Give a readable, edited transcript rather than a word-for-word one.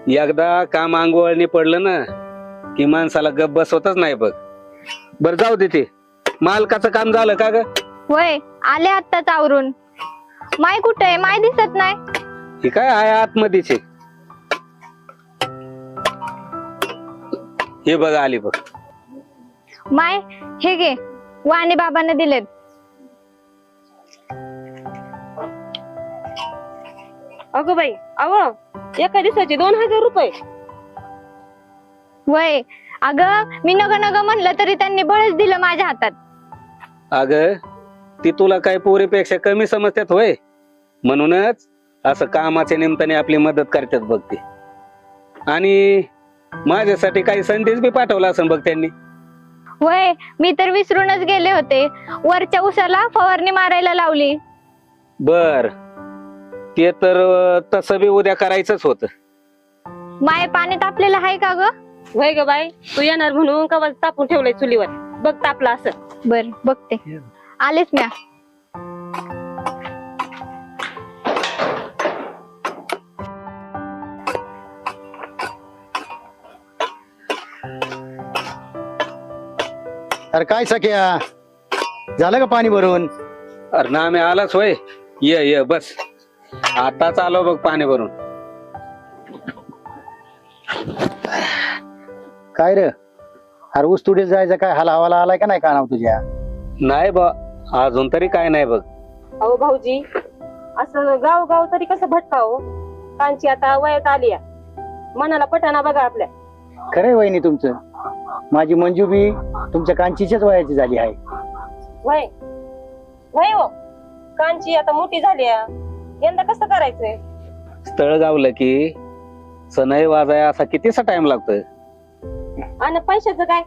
एकदा काम अंगवळणी पडलं ना की माणसाला गप बसवतच नाही बघ. बर जाऊ दे ते. मालकाचं काम झालं का ग? वय आले आत्ताच आवरून. माय कुठे आहे? माय दिसत नाही. ही काय आहे आतमध्येच आहे. हे बघ आली बघ. माय हे घे, वाणी बाबांना दिलेत. अगं बाई, अव एका दिवसाचे 2000 रुपये. वय अगं मी नग नग म्हणलं तरी त्यांनी बळच दिलं माझ्या हातात. अग ती तुला काय पोरीपेक्षा कमी समजतात होय. म्हणूनच असं कामाच्या निमित्ताने आपली मदत करतात बघ ते. आणि माझ्यासाठी काही संदेश बी पाठवला असं बघ त्यांनी. वय मी तर विसरूनच गेले होते. वरच्या उसाला फवारणी मारायला लावली. बर ते तर तसं बी उद्या करायचंच होत. माय पाणी तापलेलं आहे का ग? वय ग बाई, तू येणार म्हणून कवा तापून ठेवलंय चुलीवर. बघ तापला असं. बर बघते. आलेच म्या. अरे काय सख्या, झालं का पाणी भरून? अरे ना मी आलाच होय. ये ये बस. आताच आलो बघ पाणी भरून. काय रे, अरे ऊस तुडीला जायचं काय हाल हवाला आलाय का नाही कानाव तुझ्या? नाही बा, अजून तरी काय नाही बघ. अहो भाऊजी, असं गाव गाव तरी कसं भटकाव? कांची आता वयात आली आहे. मनाला पटाना बघा आपल्या. खरंय वहिनी तुमचं. माझी मंजू बी तुमच्या कांचीच्याच वयाची झाली आहे. वय वय हो, कांची आता मोठी झाली आहे. यंदा कसं करायचंय? स्थळ गावलं की सनई वाजाय असा कितीसा टाइम लागतोय. आणि पैशाचं काय?